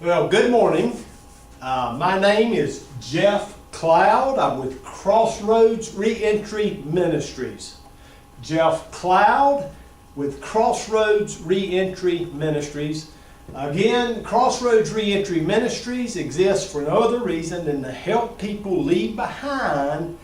Well, good morning. My name is Jeff Cloud. I'm with Crossroads Reentry Ministries. Jeff Cloud with Crossroads Reentry Ministries. Again, Crossroads Reentry Ministries exists for no other reason than to help people leave behind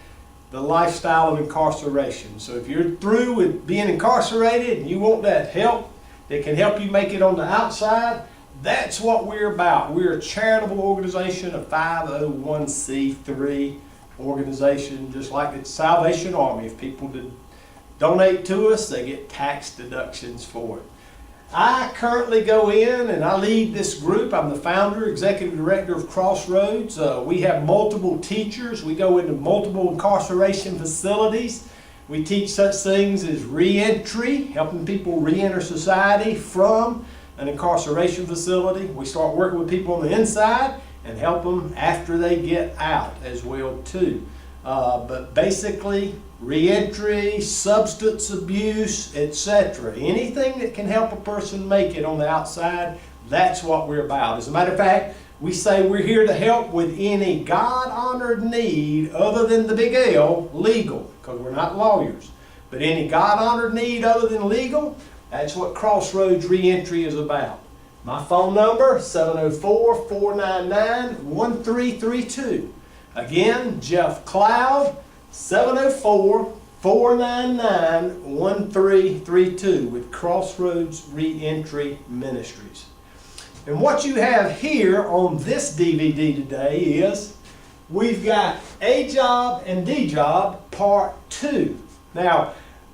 the lifestyle of incarceration. So if you're through with being incarcerated and you want that help that can help you make it on the outside, that's what we're about. We're a charitable organization, a 501c3 organization, just like the Salvation Army. If people donate to us, they get tax deductions for it. I currently go in and I lead this group. I'm the founder, executive director of Crossroads. We have multiple teachers. We go into multiple incarceration facilities. We teach such things as reentry, helping people reenter society from an incarceration facility. We start working with people on the inside and help them after they get out as well too. But basically, reentry, substance abuse, etc. Anything that can help a person make it on the outside, that's what we're about. As a matter of fact, we say we're here to help with any God-honored need other than the big L, legal, because we're not lawyers. But any God-honored need other than legal, that's what Crossroads Reentry is about. My phone number, 704-499-1332. Again, Jeff Cloud, 704-499-1332 with Crossroads Reentry Ministries. And what you have here on this DVD today is we've got A Job and D Job Part 2. Now,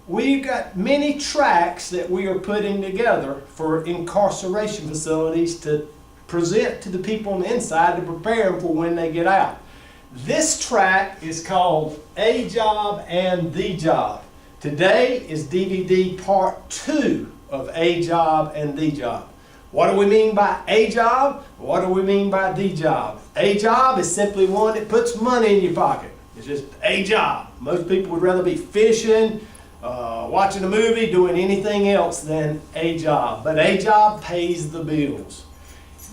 we've got many tracks that we are putting together for incarceration facilities to present to the people on the inside to prepare them for when they get out. This track is called A Job and D Job. Today is DVD Part 2 of A Job and D Job. What do we mean by A Job? What do we mean by D Job? A job is simply one that puts money in your pocket. It's just a job. Most people would rather be fishing, watching a movie, doing anything else than a job. But a job pays the bills.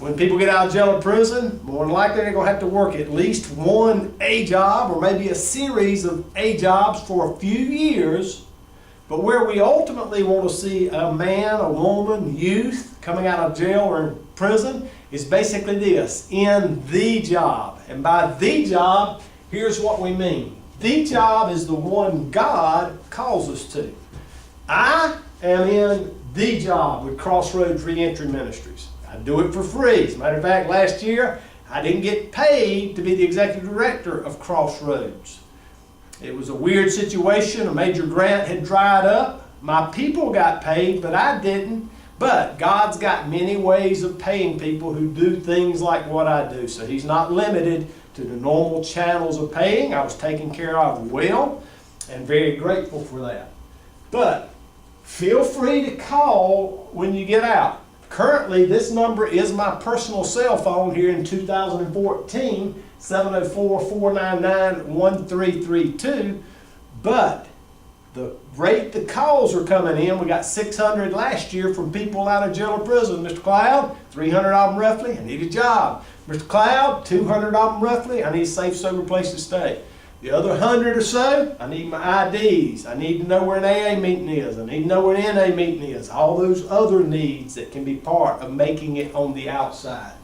When people get out of jail or prison, more than likely they're going to have to work at least one A job or maybe a series of A jobs for a few years. But where we ultimately want to see a man, a woman, youth coming out of jail or in prison is basically this, in the job. And by the job, here's what we mean. The job is the one God calls us to. I am in the job with Crossroads Reentry Ministries. I do it for free. As a matter of fact, last year I didn't get paid to be the executive director of Crossroads. It was a weird situation. A major grant had dried up. My people got paid, but I didn't. But God's got many ways of paying people who do things like what I do. So He's not limited to the normal channels of paying. I was taken care of well and very grateful for that. But feel free to call when you get out. Currently, this number is my personal cell phone here in 2014, 704-499-1332. But the rate the calls are coming in, we got 600 last year from people out of jail or prison. Mr. Cloud, 300 of them roughly, I need a job. Mr. Cloud, 200 of them roughly, I need a safe, sober place to stay. The other 100 or so, I need my IDs. I need to know where an AA meeting is. I need to know where an NA meeting is. All those other needs that can be part of making it on the outside.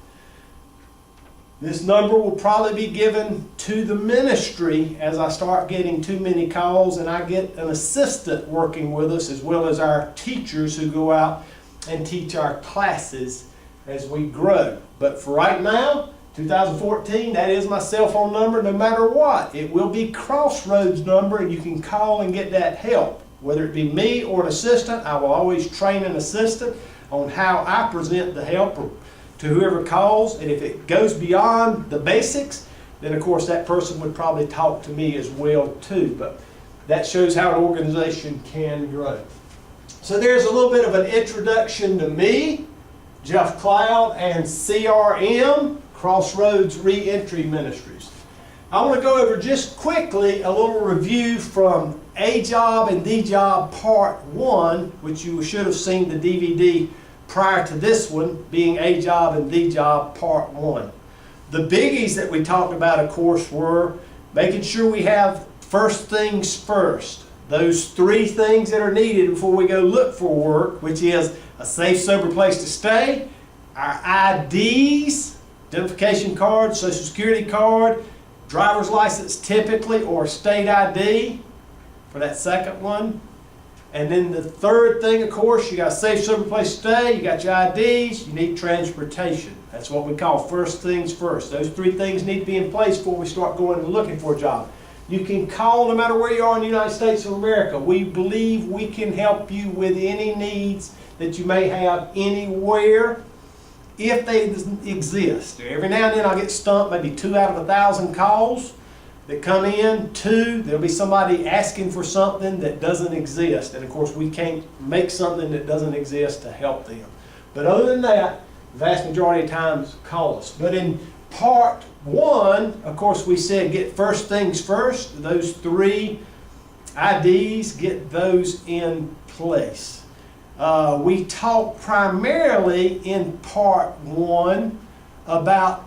This number will probably be given to the ministry as I start getting too many calls, and I get an assistant working with us as well as our teachers who go out and teach our classes as we grow. But for right now, 2014, that is my cell phone number no matter what. It will be Crossroads number and you can call and get that help. Whether it be me or an assistant, I will always train an assistant on how I present the help to whoever calls. And if it goes beyond the basics, then of course that person would probably talk to me as well too. But that shows how an organization can grow. So there's a little bit of an introduction to me, Jeff Cloud, and CRM, Crossroads Reentry Ministries. I want to go over just quickly a little review from A Job and D Job Part 1, which you should have seen the DVD prior to this one being A Job and D Job Part 1. The biggies that we talked about, of course, were making sure we have first things first. Those 3 things that are needed before we go look for work, which is a safe, sober place to stay, our IDs, identification card, social security card, driver's license typically, or state ID for that second one. And then the third thing, of course, you got a safe, sober place to stay, you got your IDs, you need transportation. That's what we call first things first. Those 3 things need to be in place before we start going and looking for a job. You can call no matter where you are in the United States of America. We believe we can help you with any needs that you may have anywhere if they exist. Every now and then I'll get stumped, maybe 2 out of 1,000 calls that come in. 2, there'll be somebody asking for something that doesn't exist. And of course we can't make something that doesn't exist to help them. But other than that, the vast majority of times call us. But in Part 1, of course, we said get first things first. Those 3 IDs, get those in place. We talked primarily in Part 1 about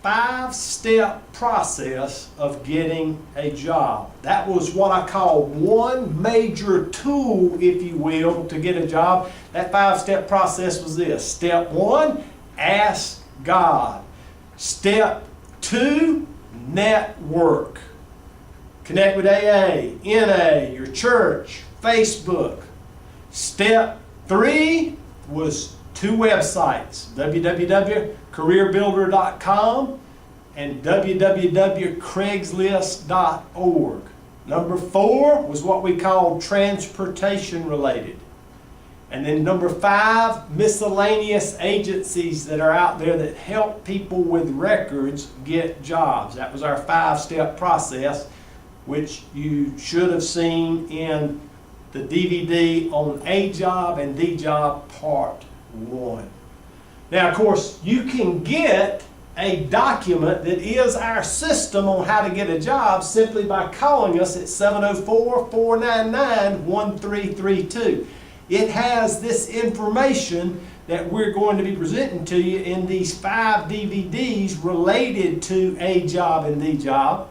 5-step process of getting a job. That was what I call one major tool, if you will, to get a job. That 5-step process was this. Step 1, ask God. Step 2, network. Connect with AA, NA, your church, Facebook. Step 3 was 2 websites, www.careerbuilder.com and www.craigslist.org. Number 4 was what we called transportation related. And then number 5, miscellaneous agencies that are out there that help people with records get jobs. That was our 5-step process, which you should have seen in the DVD on A Job and D Job Part 1. Now, of course, you can get a document that is our system on how to get a job simply by calling us at 704-499-1332. It has this information that we're going to be presenting to you in these 5 DVDs related to A Job and D Job.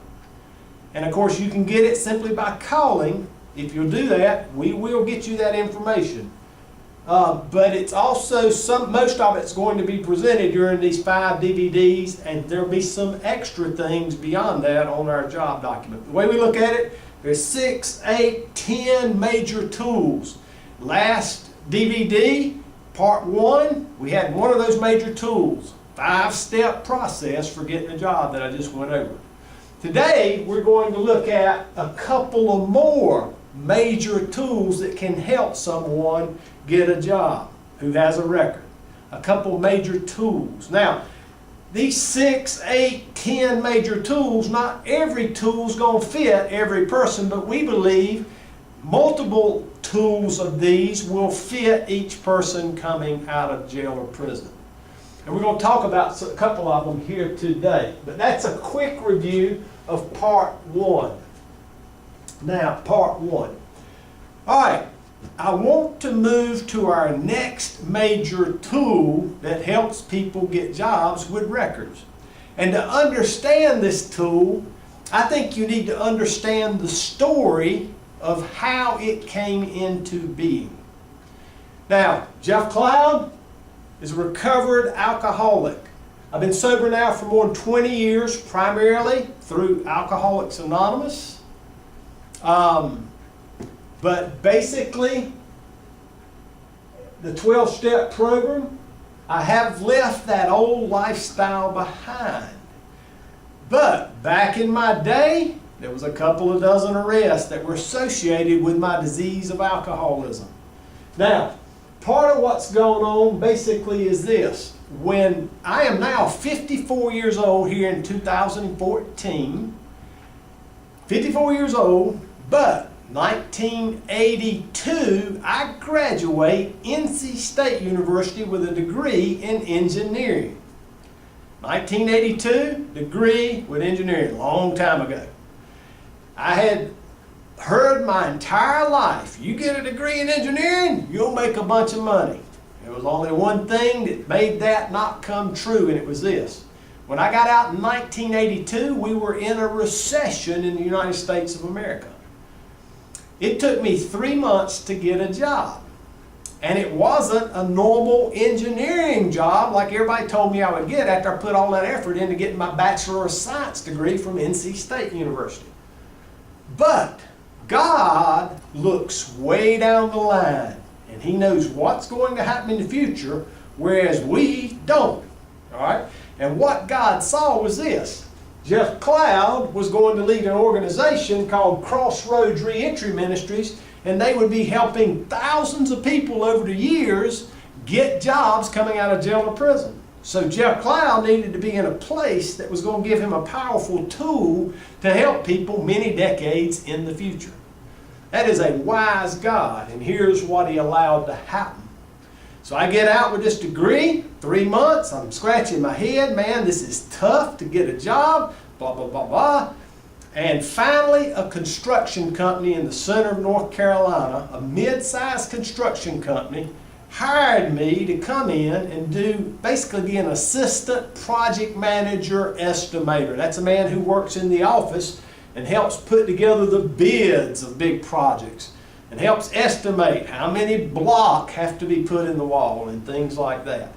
And of course, you can get it simply by calling. If you'll do that, we will get you that information. But it's also most of it's going to be presented during these 5 DVDs, and there'll be some extra things beyond that on our job document. The way we look at it, there's 6, 8, 10 major tools. Last DVD, Part 1, we had one of those major tools, 5-step process for getting a job that I just went over. Today, we're going to look at a couple of more major tools that can help someone get a job who has a record. A couple major tools. Now, these 6, 8, 10 major tools, not every tool's going to fit every person, but we believe multiple tools of these will fit each person coming out of jail or prison. And we're going to talk about a couple of them here today. But that's a quick review of Part 1. Now, Part 1. All right, I want to move to our next major tool that helps people get jobs with records. And to understand this tool, I think you need to understand the story of how it came into being. Now, Jeff Cloud is a recovered alcoholic. I've been sober now for more than 20 years, primarily through Alcoholics Anonymous. But basically, the 12-step program, I have left that old lifestyle behind. But back in my day, there was a couple of dozen arrests that were associated with my disease of alcoholism. Now, part of what's going on basically is this. When I am now 54 years old here in 2014, 54 years old, but 1982, I graduate NC State University with a degree in engineering. 1982, degree with engineering, a long time ago. I had heard my entire life, you get a degree in engineering, you'll make a bunch of money. There was only one thing that made that not come true, and it was this. When I got out in 1982, we were in a recession in the United States of America. It took me 3 months to get a job. And it wasn't a normal engineering job like everybody told me I would get after I put all that effort into getting my Bachelor of Science degree from NC State University. But God looks way down the line, and He knows what's going to happen in the future, whereas we don't. All right? And what God saw was this. Jeff Cloud was going to lead an organization called Crossroads Reentry Ministries, and they would be helping thousands of people over the years get jobs coming out of jail or prison. So Jeff Cloud needed to be in a place that was going to give him a powerful tool to help people many decades in the future. That is a wise God, and here's what He allowed to happen. So I get out with this degree, 3 months, I'm scratching my head, man, this is tough to get a job, blah, blah, blah, blah. And finally, a construction company in the center of North Carolina, a mid-sized construction company, hired me to come in and basically be an assistant project manager estimator. That's a man who works in the office and helps put together the bids of big projects and helps estimate how many blocks have to be put in the wall and things like that.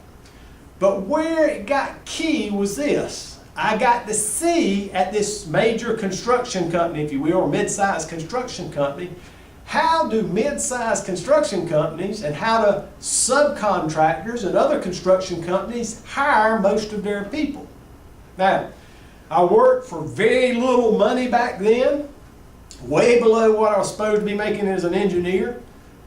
But where it got key was this. I got to see at this major construction company, if you will, or mid-sized construction company, how do mid-sized construction companies and how do subcontractors and other construction companies hire most of their people. Now, I worked for very little money back then, way below what I was supposed to be making as an engineer,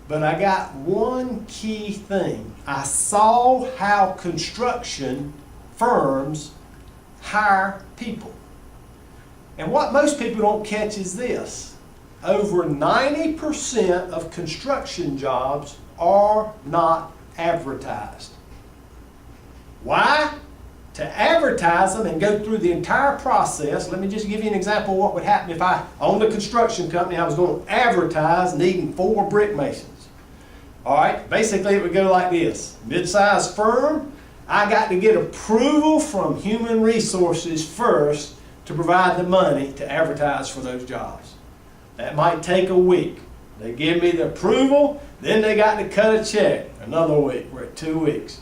but I got one key thing. I saw how construction firms hire people. And what most people don't catch is this. Over 90% of construction jobs are not advertised. Why? To advertise them and go through the entire process, let me just give you an example of what would happen if I owned a construction company and I was going to advertise needing 4 brick masons. Alright, basically it would go like this. Mid-sized firm, I got to get approval from human resources first to provide the money to advertise for those jobs. That might take a week. They give me the approval, then they got to cut a check. Another week, we're at 2 weeks.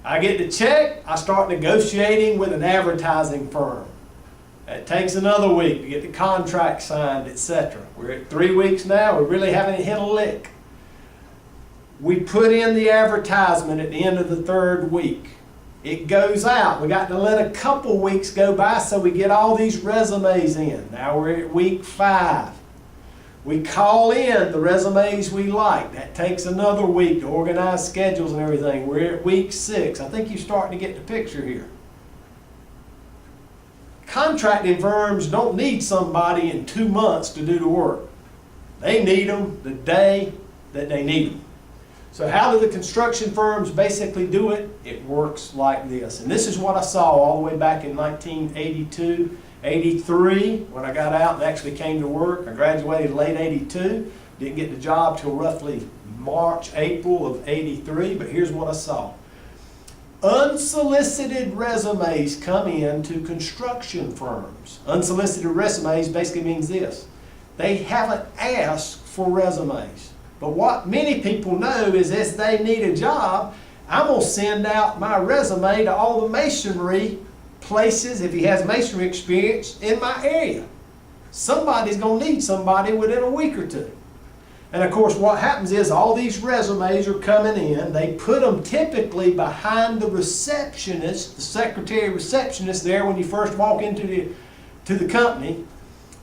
I get the check, I start negotiating with an advertising firm. It takes another week to get the contract signed, etc. We're at 3 weeks now, we really haven't hit a lick. We put in the advertisement at the end of the 3rd week. It goes out. We got to let a couple weeks go by so we get all these resumes in. Now we're at week 5. We call in the resumes we like. That takes another week to organize schedules and everything. We're at week 6. I think you're starting to get the picture here. Contracting firms don't need somebody in 2 months to do the work. They need them the day that they need them. So how do the construction firms basically do it? It works like this. And this is what I saw all the way back in 1982, 83, when I got out and actually came to work. I graduated late 82. Didn't get the job till roughly March, April of 83, but here's what I saw. Unsolicited resumes come in to construction firms. Unsolicited resumes basically means this. They haven't asked for resumes. But what many people know is if they need a job, I'm going to send out my resume to all the masonry places, if he has masonry experience, in my area. Somebody's going to need somebody within a week or 2. And of course what happens is all these resumes are coming in. They put them typically behind the receptionist, the secretary receptionist there when you first walk into the company.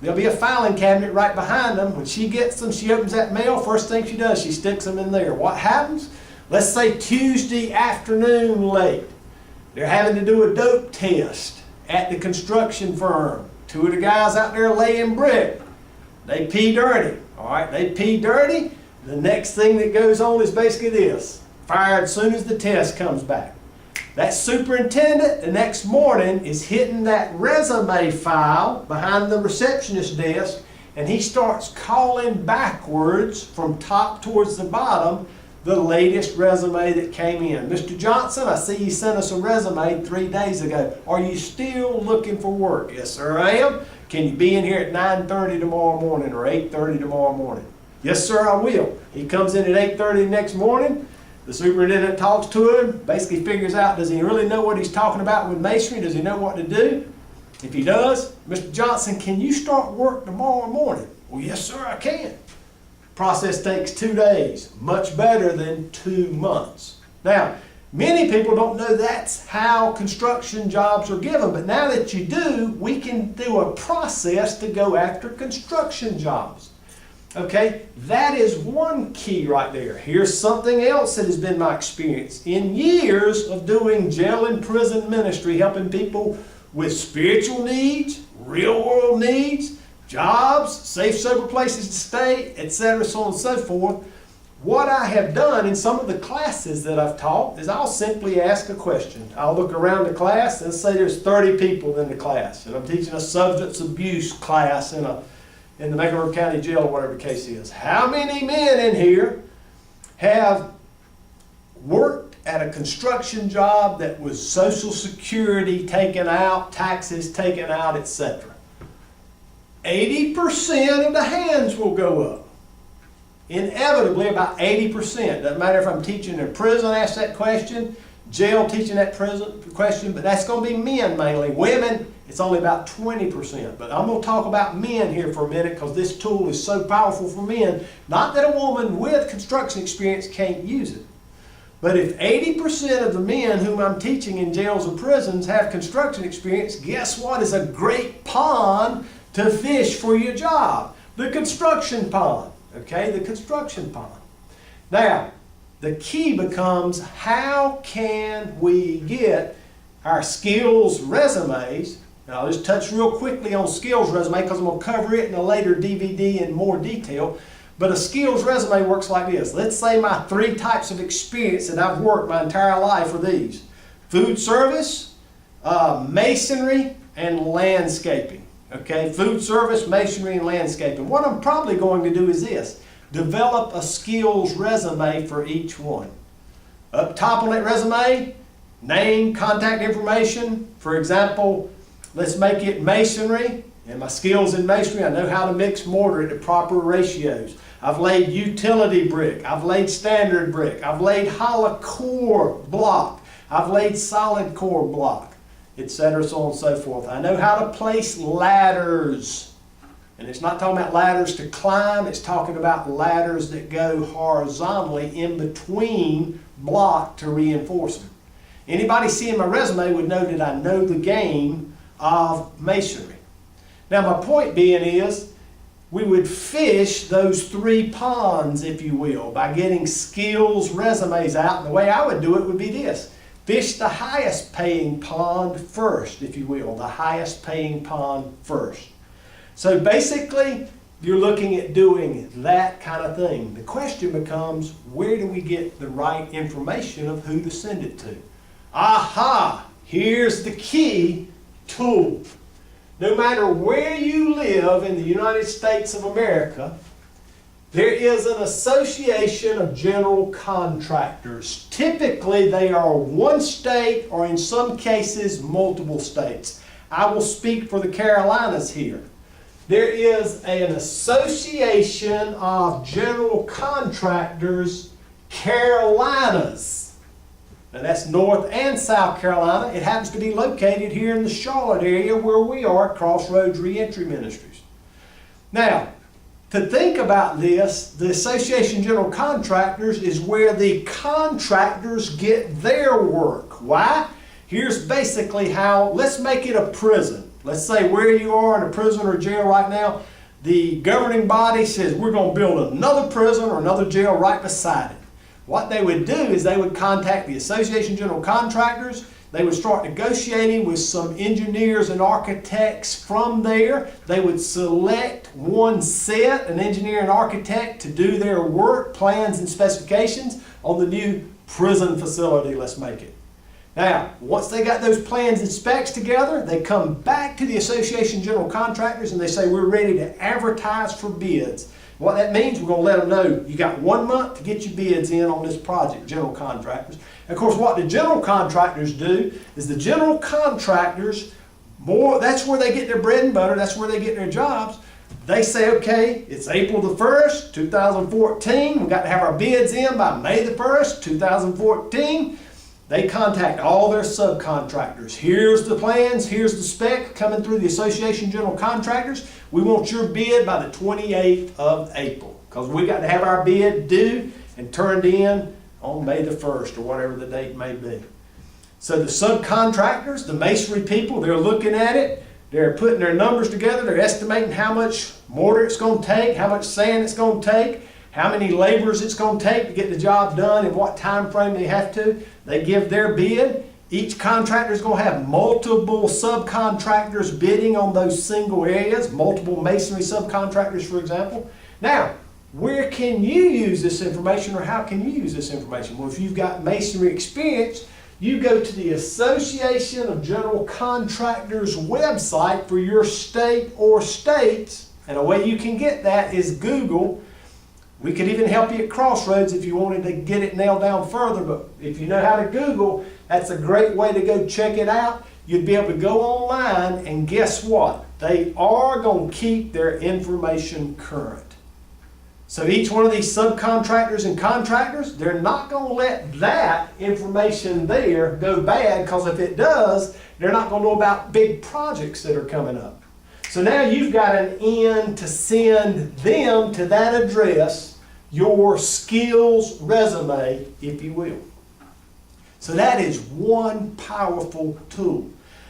There'll be a filing cabinet right behind them. When she gets them, she opens that mail. First thing she does, she sticks them in there. What happens? Let's say Tuesday afternoon late. They're having to do a dope test at the construction firm. 2 of the guys out there laying brick. They pee dirty. All right, they pee dirty. The next thing that goes on is basically this. Fired as soon as the test comes back. That superintendent the next morning is hitting that resume file behind the receptionist desk, and he starts calling backwards from top towards the bottom the latest resume that came in. Mr. Johnson, I see you sent us a resume 3 days ago. Are you still looking for work? Yes, sir, I am. Can you be in here at 9:30 tomorrow morning or 8:30 tomorrow morning? Yes, sir, I will. He comes in at 8:30 next morning. The superintendent talks to him, basically figures out, does he really know what he's talking about with masonry? Does he know what to do? If he does, Mr. Johnson, can you start work tomorrow morning? Well, yes, sir, I can. Process takes 2 days, much better than 2 months. Now, many people don't know that's how construction jobs are given, but now that you do, we can do a process to go after construction jobs. Okay, that is one key right there. Here's something else that has been my experience. In years of doing jail and prison ministry, helping people with spiritual needs, real world needs, jobs, safe, sober places to stay, etc., so on and so forth, what I have done in some of the classes that I've taught is I'll simply ask a question. I'll look around the class and say there's 30 people in the class, and I'm teaching a substance abuse class in the Mecklenburg County Jail or whatever the case is. How many men in here have worked at a construction job that was Social Security taken out, taxes taken out, etc.? 80% of the hands will go up. Inevitably, about 80%. Doesn't matter if I'm teaching in prison, ask that question, jail teaching that prison question, but that's going to be men mainly. Women, it's only about 20%. But I'm going to talk about men here for a minute because this tool is so powerful for men. Not that a woman with construction experience can't use it. But if 80% of the men whom I'm teaching in jails or prisons have construction experience, guess what is a great pond to fish for your job? The construction pond. Okay, the construction pond. Now, the key becomes how can we get our skills resumes. Now, I'll just touch real quickly on skills resume because I'm going to cover it in a later DVD in more detail. But a skills resume works like this. Let's say my 3 types of experience that I've worked my entire life are these: food service, masonry, and landscaping. Okay, food service, masonry, and landscaping. What I'm probably going to do is this: develop a skills resume for each one. Up top on that resume, name, contact information. For example, let's make it masonry. And my skills in masonry, I know how to mix mortar at the proper ratios. I've laid utility brick. I've laid standard brick. I've laid hollow core block. I've laid solid core block, etc., so on and so forth. I know how to place ladders. And it's not talking about ladders to climb, it's talking about ladders that go horizontally in between block to reinforcement. Anybody seeing my resume would know that I know the game of masonry. Now my point being is, we would fish those 3 ponds, if you will, by getting skills resumes out. And the way I would do it would be this: fish the highest paying pond first, if you will, the highest paying pond first. So basically, you're looking at doing that kind of thing. The question becomes, where do we get the right information of who to send it to? Aha! Here's the key tool. No matter where you live in the United States of America, there is an association of general contractors. Typically, they are one state or in some cases multiple states. I will speak for the Carolinas here. There is an association of general contractors, Carolinas. Now that's North and South Carolina. It happens to be located here in the Charlotte area where we are, Crossroads Reentry Ministries. Now, to think about this, the Association General Contractors is where the contractors get their work. Why? Here's basically how, let's make it a prison. Let's say where you are in a prison or jail right now, the governing body says we're going to build another prison or another jail right beside it. What they would do is they would contact the Association General Contractors. They would start negotiating with some engineers and architects from there. They would select one set, an engineer and architect, to do their work, plans and specifications on the new prison facility, let's make it. Now, once they got those plans and specs together, they come back to the Association General Contractors and they say, we're ready to advertise for bids. What that means, we're going to let them know you got 1 month to get your bids in on this project, general contractors. And of course, what the general contractors do is the general contractors, that's where they get their bread and butter, that's where they get their jobs. They say, okay, it's April the 1st, 2014. We've got to have our bids in by May the 1st, 2014. They contact all their subcontractors. Here's the plans, here's the spec coming through the Association of General Contractors. We want your bid by the 28th of April because we got to have our bid due and turned in on May the 1st or whatever the date may be. So the subcontractors, the masonry people, they're looking at it. They're putting their numbers together. They're estimating how much mortar it's going to take, how much sand it's going to take, how many laborers it's going to take to get the job done and what time frame they have to. They give their bid. Each contractor is going to have multiple subcontractors bidding on those single areas, multiple masonry subcontractors, for example. Now, where can you use this information, or how can you use this information? Well, if you've got masonry experience, you go to the Association of General Contractors website for your state or states, and a way you can get that is Google. We could even help you at Crossroads if you wanted to get it nailed down further, but if you know how to Google, that's a great way to go check it out. You'd be able to go online, and guess what? They are going to keep their information current. So each one of these subcontractors and contractors, they're not going to let that information there go bad, because if it does, they're not going to know about big projects that are coming up. So now you've got an in to send them to that address, your skills resume, if you will. So that is one powerful tool.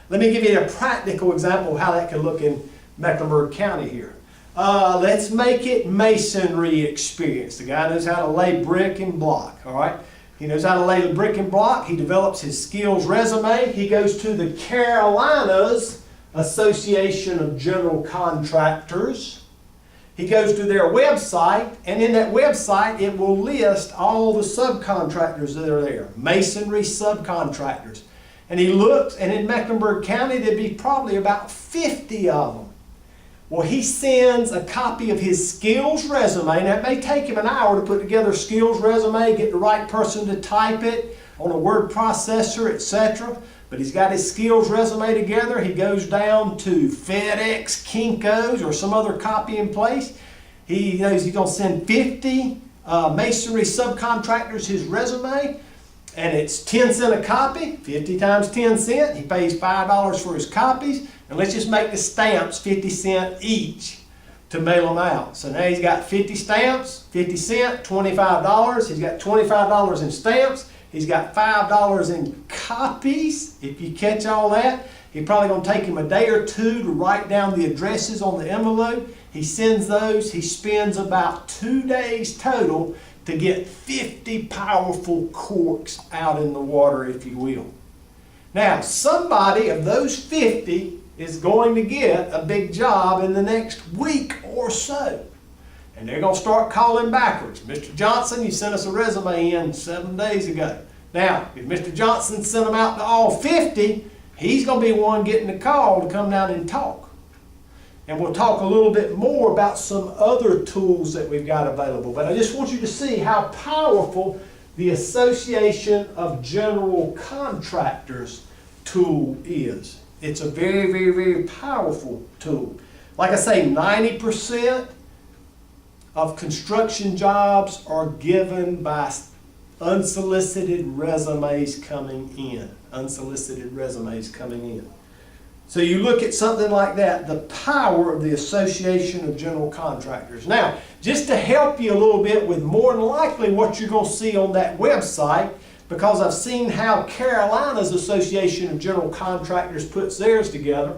Let me give you a practical example of how that can look in Mecklenburg County here. Let's make it masonry experience. The guy knows how to lay brick and block, all right? He knows how to lay the brick and block. He develops his skills resume. He goes to the Carolinas Association of General Contractors. He goes to their website, and in that website it will list all the subcontractors that are there, masonry subcontractors. And he looks, and in Mecklenburg County there'd be probably about 50 of them. Well, he sends a copy of his skills resume, and it may take him an hour to put together a skills resume, get the right person to type it on a word processor, etc. But he's got his skills resume together. He goes down to FedEx, Kinko's, or some other copying place. He knows he's going to send 50 masonry subcontractors his resume, and it's 10 cents a copy. 50 times 10 cents. He pays $5 for his copies. And let's just make the stamps 50 cents each to mail them out. So now he's got 50 stamps, 50 cents, $25. He's got $25 in stamps. He's got $5 in copies. If you catch all that, he's probably going to take him a day or two to write down the addresses on the envelope. He sends those. He spends about 2 days total to get 50 powerful corks out in the water, if you will. Now, somebody of those 50 is going to get a big job in the next week or so. And they're going to start calling backwards. Mr. Johnson, you sent us a resume in 7 days ago. Now, if Mr. Johnson sent them out to all 50, he's going to be one getting the call to come down and talk. And we'll talk a little bit more about some other tools that we've got available. But I just want you to see how powerful the Association of General Contractors tool is. It's a very, very, very powerful tool. Like I say, 90% of construction jobs are given by unsolicited resumes coming in. Unsolicited resumes coming in. So you look at something like that, the power of the Association of General Contractors. Now, just to help you a little bit with more than likely what you're going to see on that website, because I've seen how Carolina's Association of General Contractors puts theirs together,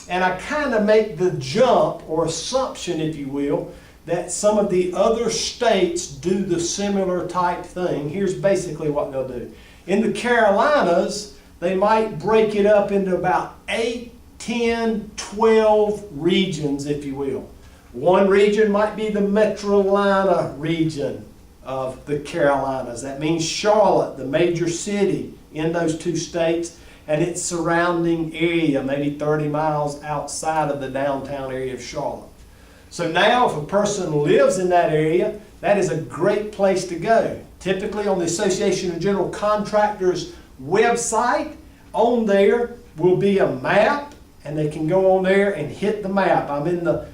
and I kind of make the jump or assumption, if you will, that some of the other states do the similar type thing. Here's basically what they'll do. In the Carolinas, they might break it up into about 8, 10, 12 regions, if you will. One region might be the Metrolina region of the Carolinas. That means Charlotte, the major city in those two states, and its surrounding area, maybe 30 miles outside of the downtown area of Charlotte. So now if a person lives in that area, that is a great place to go. Typically on the Association of General Contractors website, on there will be a map, and they can go on there and hit the map. I'm in the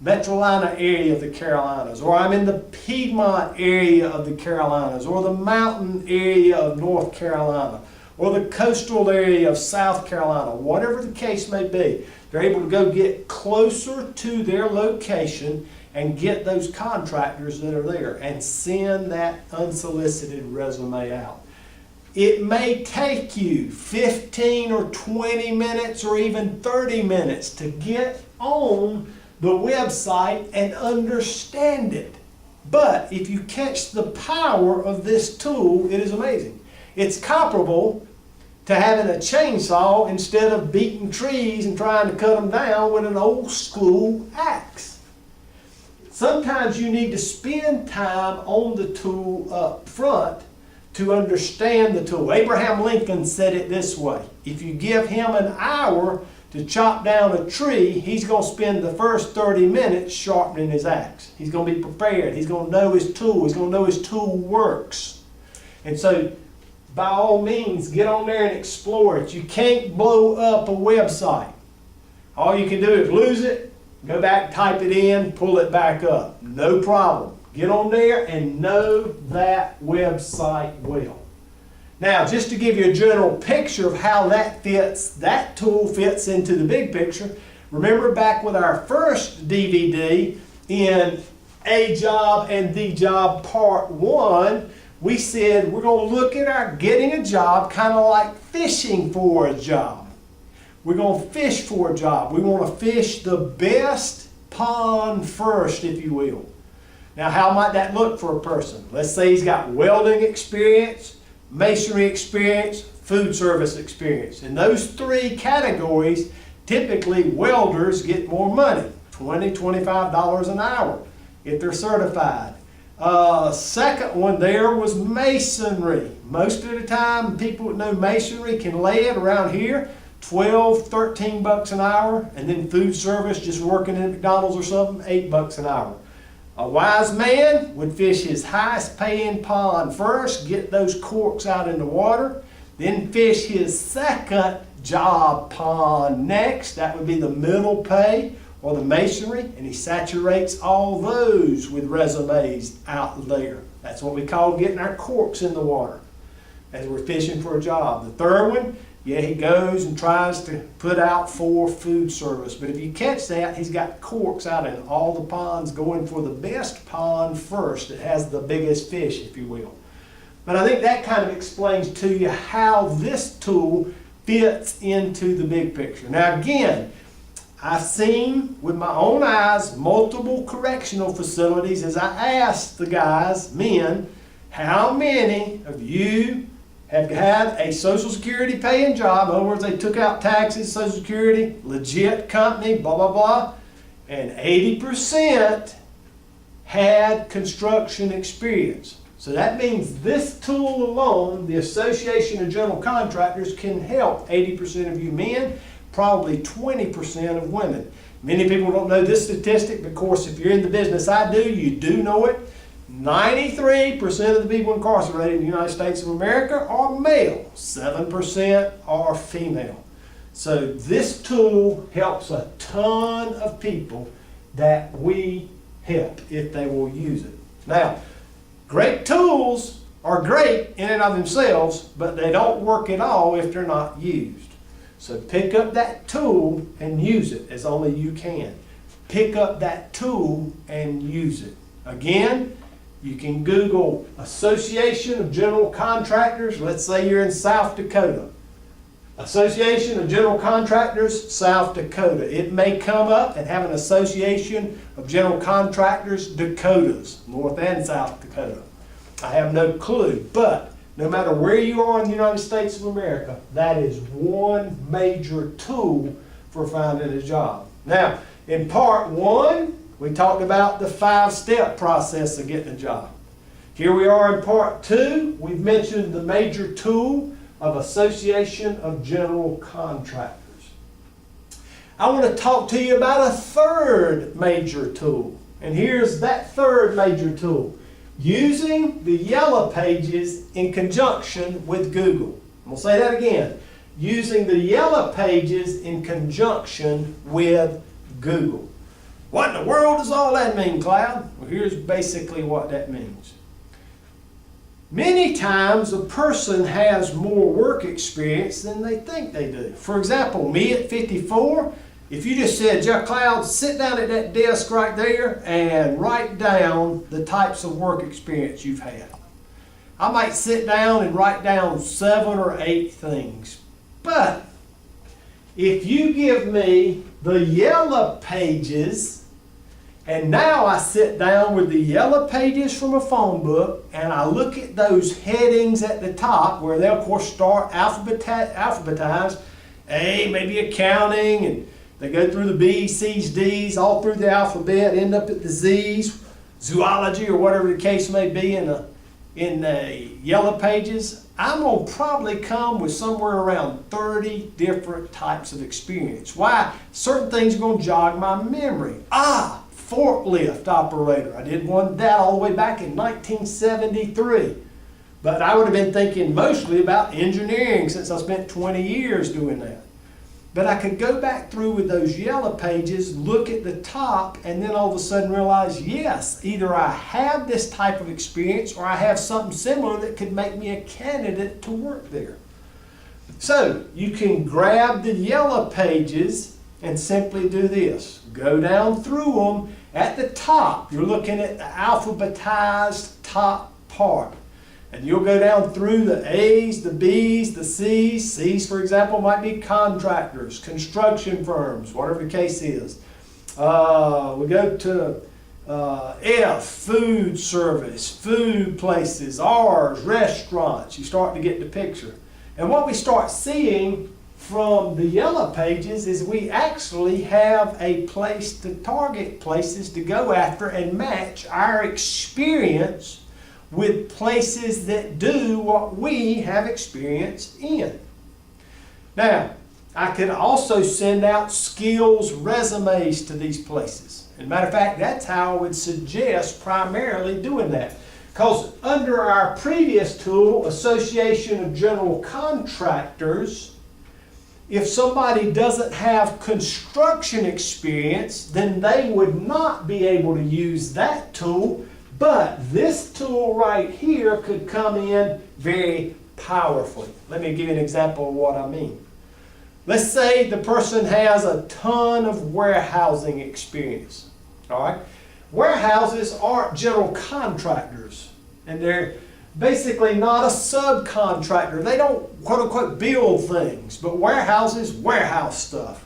Metrolina area of the Carolinas, or I'm in the Piedmont area of the Carolinas, or the mountain area of North Carolina, or the coastal area of South Carolina, whatever the case may be. They're able to go get closer to their location and get those contractors that are there and send that unsolicited resume out. It may take you 15 or 20 minutes or even 30 minutes to get on the website and understand it. But if you catch the power of this tool, it is amazing. It's comparable to having a chainsaw instead of beating trees and trying to cut them down with an old school axe. Sometimes you need to spend time on the tool up front to understand the tool. Abraham Lincoln said it this way: if you give him an hour to chop down a tree, he's going to spend the first 30 minutes sharpening his axe. He's going to be prepared. He's going to know his tool. He's going to know his tool works. And so, by all means, get on there and explore it. You can't blow up a website. All you can do is lose it, go back, type it in, pull it back up. No problem. Get on there and know that website well. Now, just to give you a general picture of how that tool fits into the big picture, remember back with our first DVD in A Job and The Job Part 1, we said we're going to look at our getting a job kind of like fishing for a job. We're going to fish for a job. We want to fish the best pond first, if you will. Now, how might that look for a person? Let's say he's got welding experience, masonry experience, food service experience. In those three categories, typically welders get more money, $20, $25 an hour if they're certified. Second one there was masonry. Most of the time, people that know masonry can lay it around here, 12, 13 bucks an hour, and then food service, just working at McDonald's or something, 8 bucks an hour. A wise man would fish his highest paying pond first, get those corks out in the water, then fish his second job pond next. That would be the middle pay or the masonry, and he saturates all those with resumes out there. That's what we call getting our corks in the water as we're fishing for a job. The third one, yeah, he goes and tries to put out for food service. But if you catch that, he's got corks out in all the ponds, going for the best pond first. It has the biggest fish, if you will. But I think that kind of explains to you how this tool fits into the big picture. Now again, I've seen with my own eyes multiple correctional facilities as I asked the guys, men, how many of you have had a Social Security paying job? In other words, they took out taxes, Social Security, legit company, blah, blah, blah. And 80% had construction experience. So that means this tool alone, the Association of General Contractors, can help 80% of you men, probably 20% of women. Many people don't know this statistic, but of course, if you're in the business I do, you do know it. 93% of the people incarcerated in the United States of America are male, 7% are female. So this tool helps a ton of people that we help if they will use it. Now, great tools are great in and of themselves, but they don't work at all if they're not used. So pick up that tool and use it as only you can. Pick up that tool and use it. Again, you can Google Association of General Contractors. Let's say you're in South Dakota. Association of General Contractors, South Dakota. It may come up and have an Association of General Contractors, Dakotas, North and South Dakota. I have no clue, but no matter where you are in the United States of America, that is one major tool for finding a job. Now, in part 1, we talked about the 5-step process of getting a job. Here we are in part 2. We've mentioned the major tool of Association of General Contractors. I want to talk to you about a third major tool. And here's that third major tool. Using the Yellow Pages in conjunction with Google. I'm going to say that again. Using the Yellow Pages in conjunction with Google. What in the world does all that mean, Cloud? Well, here's basically what that means. Many times a person has more work experience than they think they do. For example, me at 54, if you just said, Jeff Cloud, sit down at that desk right there and write down the types of work experience you've had. I might sit down and write down 7 or 8 things. But if you give me the Yellow Pages, and now I sit down with the Yellow Pages from a phone book and I look at those headings at the top where they'll of course start alphabetized, A, maybe accounting, and they go through the B's, C's, D's, all through the alphabet, end up at the Z's, zoology or whatever the case may be in the Yellow Pages. I'm going to probably come with somewhere around 30 different types of experience. Why? Certain things are going to jog my memory. Forklift operator. I did that all the way back in 1973. But I would have been thinking mostly about engineering since I spent 20 years doing that. But I could go back through with those Yellow Pages, look at the top, and then all of a sudden realize, yes, either I have this type of experience or I have something similar that could make me a candidate to work there. So you can grab the Yellow Pages and simply do this. Go down through them. At the top, you're looking at the alphabetized top part. And you'll go down through the A's, the B's, the C's. C's, for example, might be contractors, construction firms, whatever the case is. We go to F, food service, food places, R's, restaurants. You start to get the picture. And what we start seeing from the Yellow Pages is we actually have a place to target places to go after and match our experience with places that do what we have experience in. Now, I could also send out skills resumes to these places. As a matter of fact, that's how I would suggest primarily doing that. Because under our previous tool, Association of General Contractors, if somebody doesn't have construction experience, then they would not be able to use that tool. But this tool right here could come in very powerfully. Let me give you an example of what I mean. Let's say the person has a ton of warehousing experience. All right? Warehouses aren't general contractors, and they're basically not a subcontractor. They don't, quote unquote, build things, but warehouses, warehouse stuff.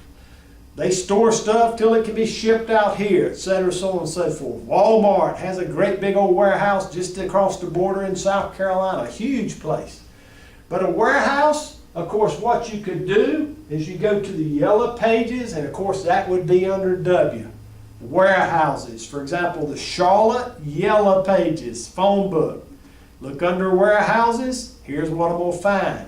They store stuff till it can be shipped out here, etc., so on and so forth. Walmart has a great big old warehouse just across the border in South Carolina, a huge place. But a warehouse, of course, what you could do is you go to the Yellow Pages, and of course that would be under W. Warehouses, for example, the Charlotte Yellow Pages phone book. Look under warehouses, here's what I'm going to find.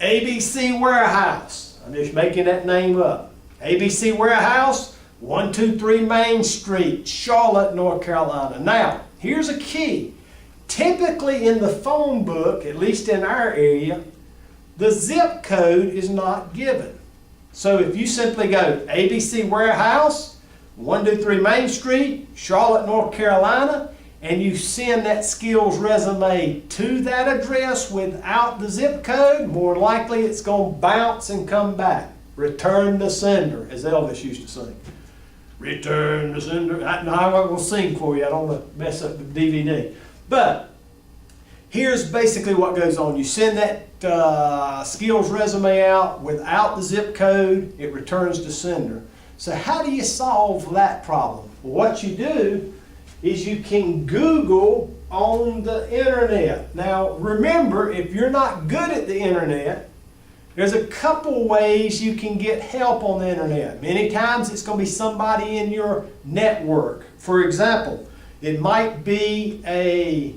ABC Warehouse, I'm just making that name up. ABC Warehouse, 123 Main Street, Charlotte, North Carolina. Now, here's a key. Typically in the phone book, at least in our area, the zip code is not given. So if you simply go ABC Warehouse, 123 Main Street, Charlotte, North Carolina, and you send that skills resume to that address without the zip code, more likely it's going to bounce and come back. Return the sender, as Elvis used to sing. Return the sender. I'm not going to sing for you. I don't want to mess up the DVD. But here's basically what goes on. You send that skills resume out without the zip code. It returns to sender. So how do you solve that problem? Well, what you do is you can Google on the internet. Now remember, if you're not good at the internet, there's a couple ways you can get help on the internet. Many times it's going to be somebody in your network. For example, it might be a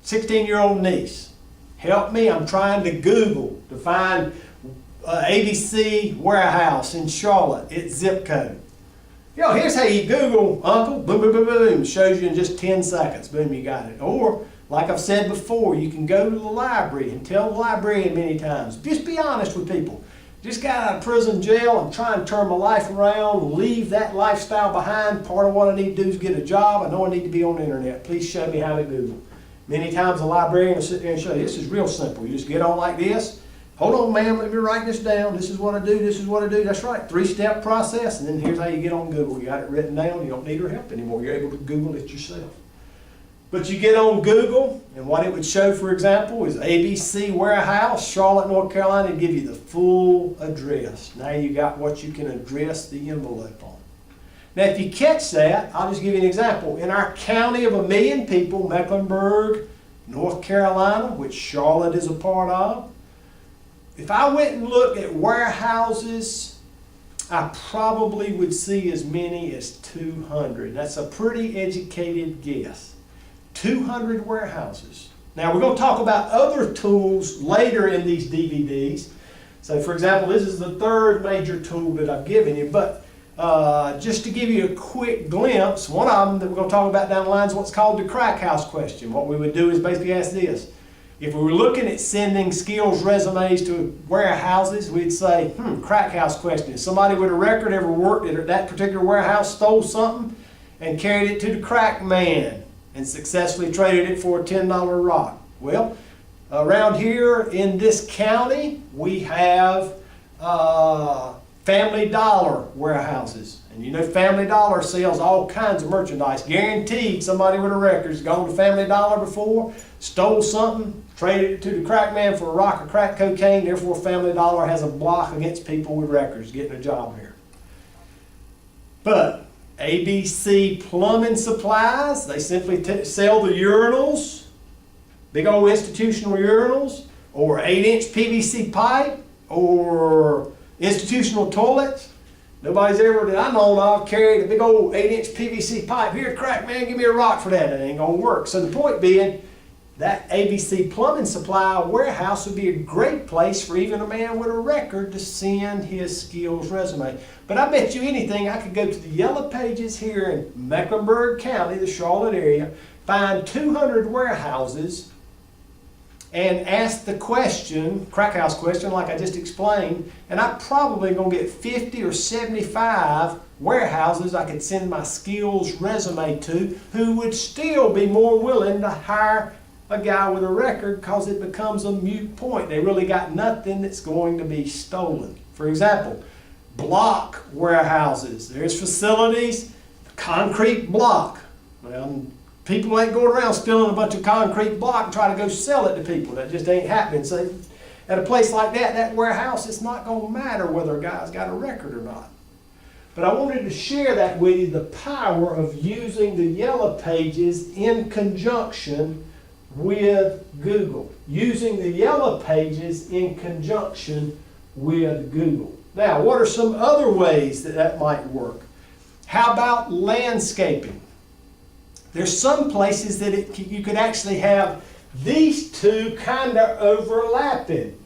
16-year-old niece. Help me, I'm trying to Google to find ABC warehouse in Charlotte, its zip code. Here's how you Google Uncle, boom, boom, boom, boom, shows you in just 10 seconds, boom, you got it. Or, like I've said before, you can go to the library and tell the librarian many times, just be honest with people. Just got out of prison, jail, I'm trying to turn my life around, leave that lifestyle behind. Part of what I need to do is get a job. I know I need to be on the internet. Please show me how to Google. Many times the librarian will sit there and show you, this is real simple. You just get on like this. Hold on, ma'am, let me write this down. This is what I do, this is what I do. That's right, 3-step process, and then here's how you get on Google. You got it written down, you don't need her help anymore. You're able to Google it yourself. But you get on Google, and what it would show, for example, is ABC Warehouse, Charlotte, North Carolina, and give you the full address. Now you got what you can address the envelope on. Now if you catch that, I'll just give you an example. In our county of 1 million people, Mecklenburg, North Carolina, which Charlotte is a part of, if I went and looked at warehouses, I probably would see as many as 200. That's a pretty educated guess. 200 warehouses. Now we're going to talk about other tools later in these DVDs. So for example, this is the third major tool that I've given you, but just to give you a quick glimpse, one of them that we're going to talk about down the line is what's called the crack house question. What we would do is basically ask this. If we were looking at sending skills resumes to warehouses, we'd say, crack house question. If somebody with a record ever worked at that particular warehouse, stole something, and carried it to the crack man, and successfully traded it for a $10 rock. Well, around here in this county, we have Family Dollar warehouses. And you know Family Dollar sells all kinds of merchandise. Guaranteed somebody with a record's gone to Family Dollar before, stole something, traded it to the crack man for a rock of crack cocaine, therefore Family Dollar has a block against people with records getting a job here. But ABC Plumbing Supplies, they simply sell the urinals, big old institutional urinals, or 8-inch PVC pipe, or institutional toilets. Nobody's ever, that I know of, carried a big old 8-inch PVC pipe. Here, crack man, give me a rock for that. It ain't gonna work. So the point being, that ABC Plumbing Supply warehouse would be a great place for even a man with a record to send his skills resume. But I bet you anything, I could go to the Yellow Pages here in Mecklenburg County, the Charlotte area, find 200 warehouses, and ask the question, crack house question, like I just explained, and I'm probably going to get 50 or 75 warehouses I could send my skills resume to who would still be more willing to hire a guy with a record because it becomes a moot point. They really got nothing that's going to be stolen. For example, block warehouses. There's facilities, concrete block. Well, people ain't going around stealing a bunch of concrete block and try to go sell it to people. That just ain't happening. So at a place like that, that warehouse, it's not going to matter whether a guy's got a record or not. But I wanted to share that with you, the power of using the Yellow Pages in conjunction with Google. Using the Yellow Pages in conjunction with Google. Now, what are some other ways that that might work? How about landscaping? There's some places that you could actually have these two kind of overlapping.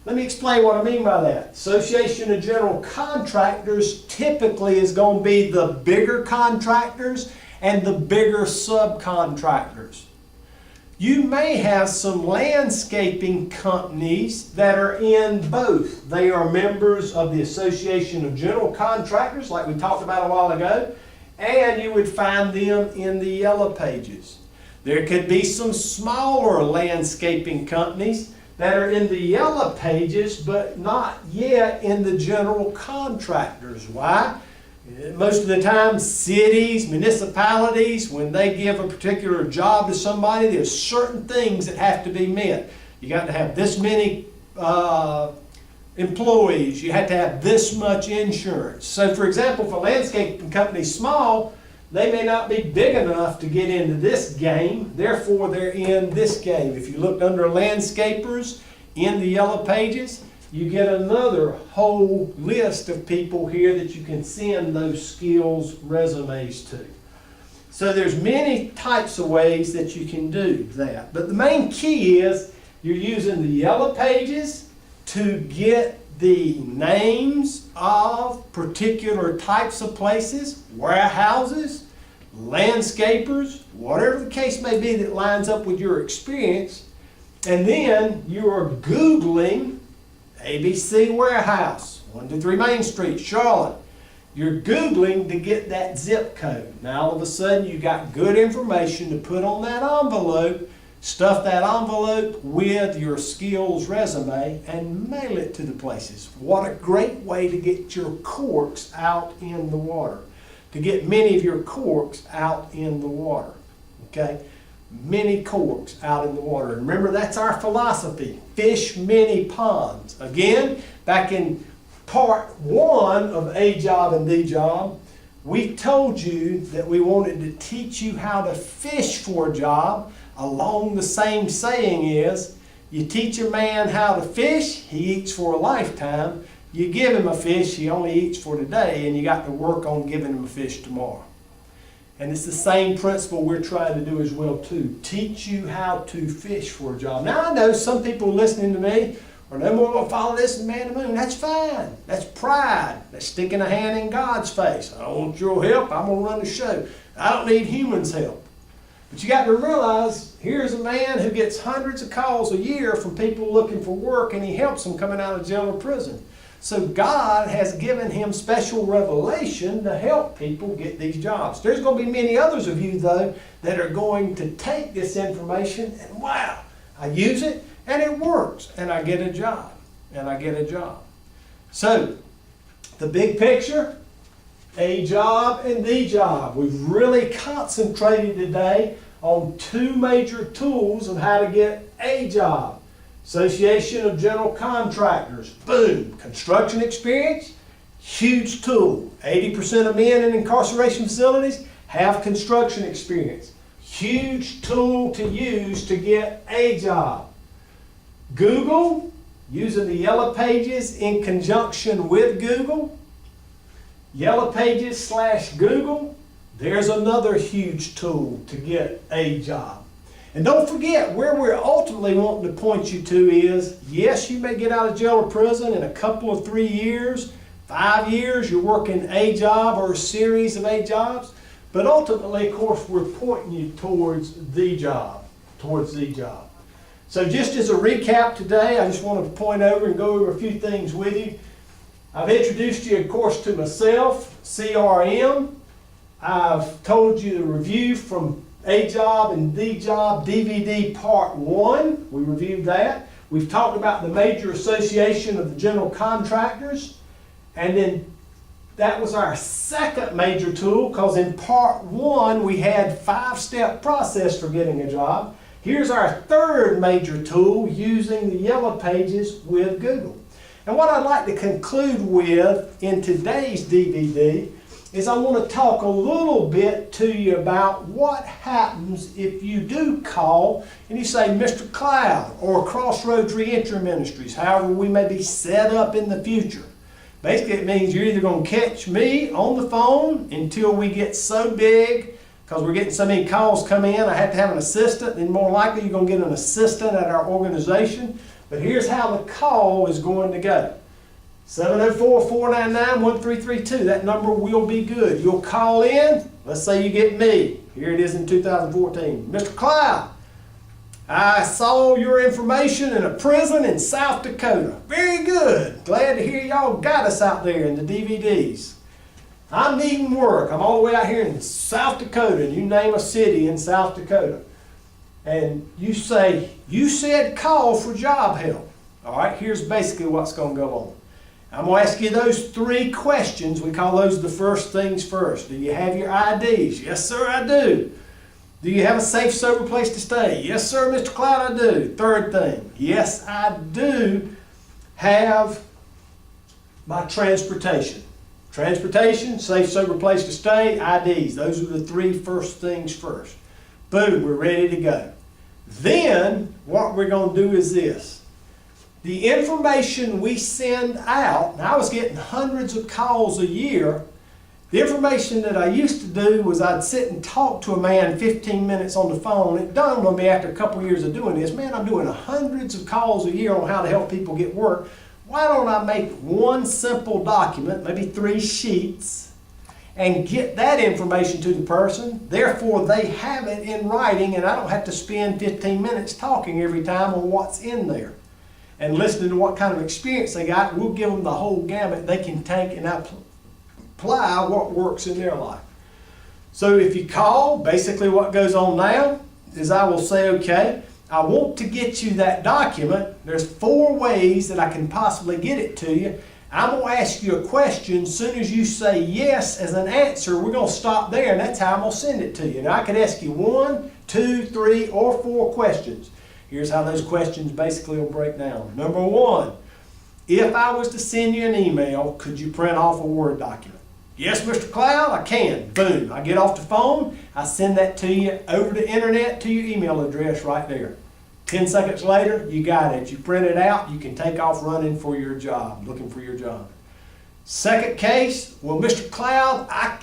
Let me explain what I mean by that. Association of General Contractors typically is going to be the bigger contractors and the bigger subcontractors. You may have some landscaping companies that are in both. They are members of the Association of General Contractors, like we talked about a while ago, and you would find them in the Yellow Pages. There could be some smaller landscaping companies that are in the Yellow Pages, but not yet in the General Contractors. Why? Most of the time, cities, municipalities, when they give a particular job to somebody, there's certain things that have to be met. You got to have this many employees. You have to have this much insurance. So, for example, if a landscaping company is small, they may not be big enough to get into this game. Therefore, they're in this game. If you look under landscapers in the Yellow Pages, you get another whole list of people here that you can send those skills resumes to. So there's many types of ways that you can do that. But the main key is you're using the Yellow Pages to get the names of particular types of places, warehouses, landscapers, whatever the case may be that lines up with your experience. And then you are Googling ABC Warehouse, 123 Main Street, Charlotte. You're Googling to get that zip code. Now all of a sudden you got good information to put on that envelope, stuff that envelope with your skills resume and mail it to the places. What a great way to get your corks out in the water. To get many of your corks out in the water. Okay? Many corks out in the water. And remember, that's our philosophy. Fish many ponds. Again, back in part 1 of A Job and D Job, we told you that we wanted to teach you how to fish for a job. Along the same saying is, you teach a man how to fish, he eats for a lifetime. You give him a fish, he only eats for today, and you got to work on giving him a fish tomorrow. And it's the same principle we're trying to do as well too. Teach you how to fish for a job. Now I know some people listening to me are no more going to follow this than man to moon. That's fine. That's pride. That's sticking a hand in God's face. I don't want your help. I'm going to run the show. I don't need humans' help. But you got to realize, here's a man who gets hundreds of calls a year from people looking for work, and he helps them coming out of jail or prison. So God has given him special revelation to help people get these jobs. There's going to be many others of you, though, that are going to take this information and, wow, I use it and it works and I get a job and I get a job. So the big picture, A job and D job. We've really concentrated today on 2 major tools of how to get a job. Association of General Contractors, boom. Construction experience, huge tool. 80% of men in incarceration facilities have construction experience. Huge tool to use to get a job. Google, using the Yellow Pages in conjunction with Google. Yellow Pages / Google, there's another huge tool to get a job. And don't forget, where we're ultimately wanting to point you to is, yes, you may get out of jail or prison in a couple of 3 years, 5 years, you're working a job or a series of A jobs, but ultimately, of course, we're pointing you towards the job, So just as a recap today, I just want to point over and go over a few things with you. I've introduced you, of course, to myself, CRM. I've told you the review from A Job and D Job DVD Part 1. We reviewed that. We've talked about the major association of the general contractors. And then that was our second major tool, because in Part 1 we had 5-step process for getting a job. Here's our third major tool, using the Yellow Pages with Google. And what I'd like to conclude with in today's DVD is I want to talk a little bit to you about what happens if you do call and you say, Mr. Cloud or Crossroads Reentry Ministries, however we may be set up in the future. Basically, it means you're either going to catch me on the phone until we get so big, because we're getting so many calls come in, I have to have an assistant, and more likely you're going to get an assistant at our organization. But here's how the call is going to go. 704-499-1332. That number will be good. You'll call in. Let's say you get me. Here it is in 2014. Mr. Cloud, I saw your information in a prison in South Dakota. Very good. Glad to hear y'all got us out there in the DVDs. I'm needing work. I'm all the way out here in South Dakota, and you name a city in South Dakota. And you say, you said call for job help. All right, here's basically what's going to go on. I'm going to ask you those 3 questions. We call those the first things first. Do you have your IDs? Yes, sir, I do. Do you have a safe, sober place to stay? Yes, sir, Mr. Cloud, I do. Third thing, yes, I do have my transportation. Transportation, safe, sober place to stay, IDs. Those are the 3 first things first. Boom, we're ready to go. Then, what we're going to do is this. The information we send out, and I was getting hundreds of calls a year. The information that I used to do was I'd sit and talk to a man 15 minutes on the phone. It dawned on me after a couple years of doing this, man, I'm doing hundreds of calls a year on how to help people get work. why don't I make one simple document, maybe 3 sheets, and get that information to the person. Therefore, they have it in writing, and I don't have to spend 15 minutes talking every time on what's in there. And listening to what kind of experience they got, we'll give them the whole gamut they can take and apply what works in their life. So if you call, basically what goes on now is I will say, okay, I want to get you that document. There's 4 ways that I can possibly get it to you. I'm going to ask you a question. As soon as you say yes as an answer, we're going to stop there, and that's how I'm going to send it to you. Now, I could ask you 1, 2, 3, or 4 questions. Here's how those questions basically will break down. Number 1, if I was to send you an email, could you print off a Word document? Yes, Mr. Cloud, I can. Boom. I get off the phone. I send that to you over the internet to your email address right there. 10 seconds later, you got it. You print it out. You can take off running for your job, looking for your job. Second case, well, Mr. Cloud, I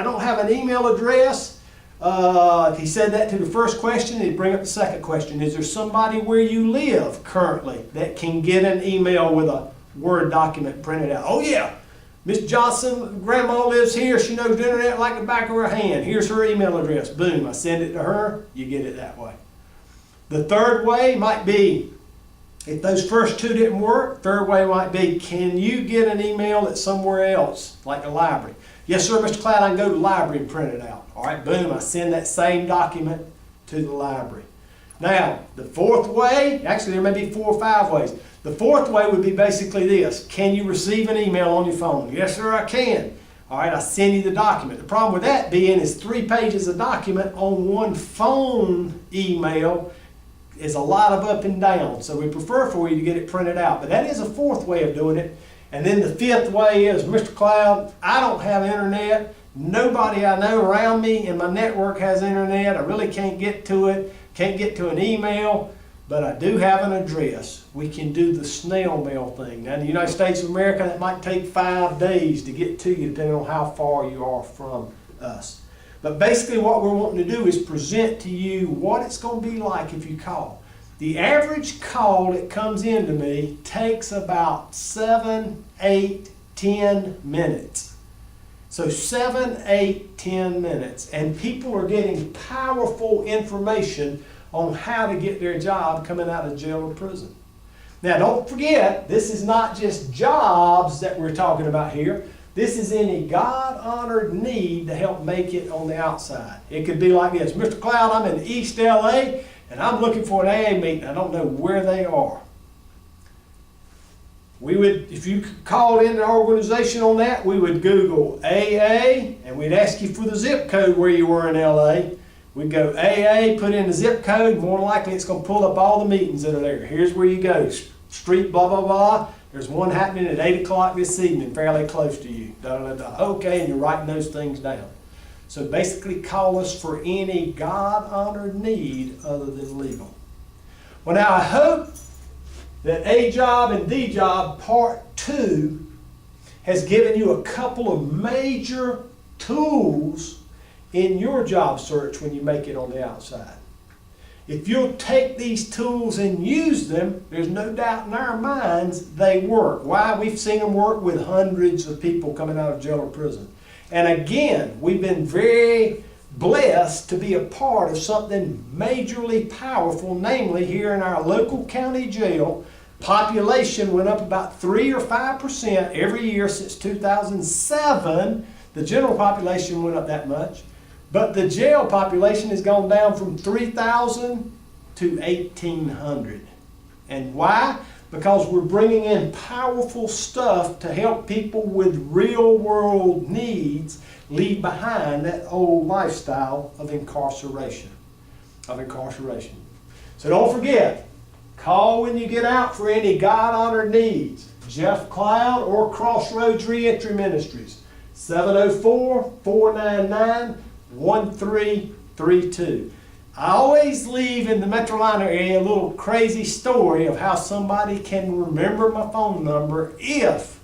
don't have an email address. If he said that to the first question, he'd bring up the second question. Is there somebody where you live currently that can get an email with a Word document printed out? Oh, yeah. Miss Johnson, Grandma lives here. She knows the internet like the back of her hand. Here's her email address. Boom, I send it to her. You get it that way. The third way might be, if those first 2 didn't work, third way might be, can you get an email at somewhere else, like a library? Yes, sir, Mr. Cloud, I can go to the library and print it out. All right, boom, I send that same document to the library. Now, the fourth way, actually there may be 4 or 5 ways. The fourth way would be basically this. Can you receive an email on your phone? Yes, sir, I can. All right, I send you the document. The problem with that being is 3 pages of document on one phone email is a lot of up and down. So we prefer for you to get it printed out. But that is a fourth way of doing it. And then the fifth way is, Mr. Cloud, I don't have internet. Nobody I know around me in my network has internet. I really can't get to it. Can't get to an email. But I do have an address. We can do the snail mail thing. Now in the United States of America, that might take 5 days to get to you, depending on how far you are from us. But basically what we're wanting to do is present to you what it's going to be like if you call. The average call that comes into me takes about 7, 8, 10 minutes. So 7, 8, 10 minutes. And people are getting powerful information on how to get their job coming out of jail or prison. Now don't forget, this is not just jobs that we're talking about here. This is any God-honored need to help make it on the outside. It could be like this. Mr. Cloud, I'm in East LA and I'm looking for an AA meeting. I don't know where they are. We would, if you called in our organization on that, we would Google AA and we'd ask you for the zip code where you were in LA. We'd go AA, put in the zip code, more than likely it's going to pull up all the meetings that are there. Here's where you go. Street blah, blah, blah. There's one happening at 8 o'clock this evening, fairly close to you. Da, da, da. Okay, and you're writing those things down. So basically call us for any God-honored need other than legal. Well, now I hope that A Job and D Job Part 2 has given you a couple of major tools in your job search when you make it on the outside. If you'll take these tools and use them, there's no doubt in our minds they work. Why? We've seen them work with hundreds of people coming out of jail or prison. And again, we've been very blessed to be a part of something majorly powerful, namely here in our local county jail. Population went up about 3 or 5% every year since 2007. The general population went up that much. But the jail population has gone down from 3,000 to 1,800. And why? Because we're bringing in powerful stuff to help people with real world needs leave behind that old lifestyle of incarceration. So don't forget, call when you get out for any God-honored needs. Jeff Cloud or Crossroads Reentry Ministries, 704-499-1332. I always leave in the Metrolina area a little crazy story of how somebody can remember my phone number if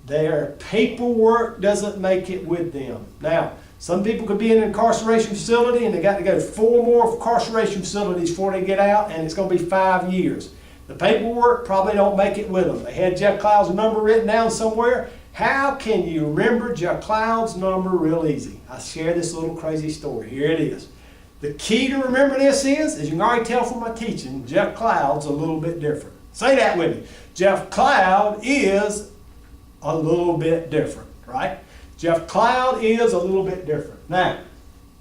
their paperwork doesn't make it with them. Now, some people could be in an incarceration facility and they got to go to 4 more incarceration facilities before they get out, and it's going to be 5 years. The paperwork probably don't make it with them. They had Jeff Cloud's number written down somewhere. How can you remember Jeff Cloud's number real easy? I share this little crazy story. Here it is. The key to remember this is, as you can already tell from my teaching, Jeff Cloud's a little bit different. Say that with me. Jeff Cloud is a little bit different, right? Jeff Cloud is a little bit different. Now,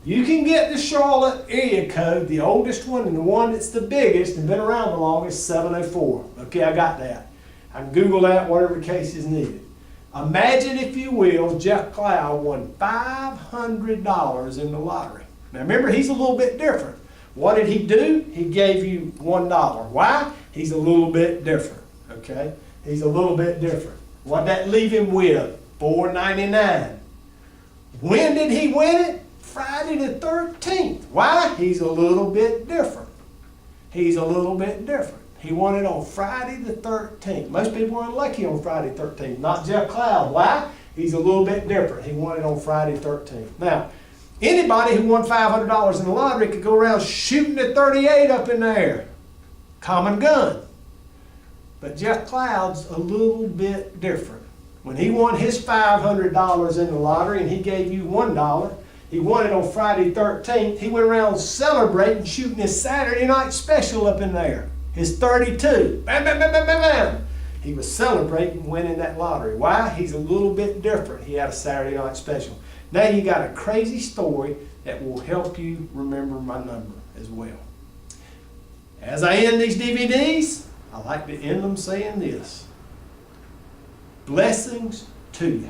you can get the Charlotte area code, the oldest one and the one that's the biggest and been around the longest, 704. Okay, I got that. I can Google that, whatever case is needed. Imagine, if you will, Jeff Cloud won $500 in the lottery. Now remember, he's a little bit different. What did he do? He gave you $1. Why? He's a little bit different. Okay? He's a little bit different. What'd that leave him with? $4.99. When did he win it? Friday the 13th. Why? He's a little bit different. He's a little bit different. He won it on Friday the 13th. Most people are unlucky on Friday the 13th. Not Jeff Cloud. Why? He's a little bit different. He won it on Friday the 13th. Now, anybody who won $500 in the lottery could go around shooting at 38 up in the air. Common gun. But Jeff Cloud's a little bit different. When he won his $500 in the lottery and he gave you $1, he won it on Friday 13th. He went around celebrating, shooting his Saturday night special up in there. His 32. Bam, bam, bam, bam, bam, bam. He was celebrating winning that lottery. Why? He's a little bit different. He had a Saturday night special. Now you got a crazy story that will help you remember my number as well. As I end these DVDs, I like to end them saying this. Blessings to you.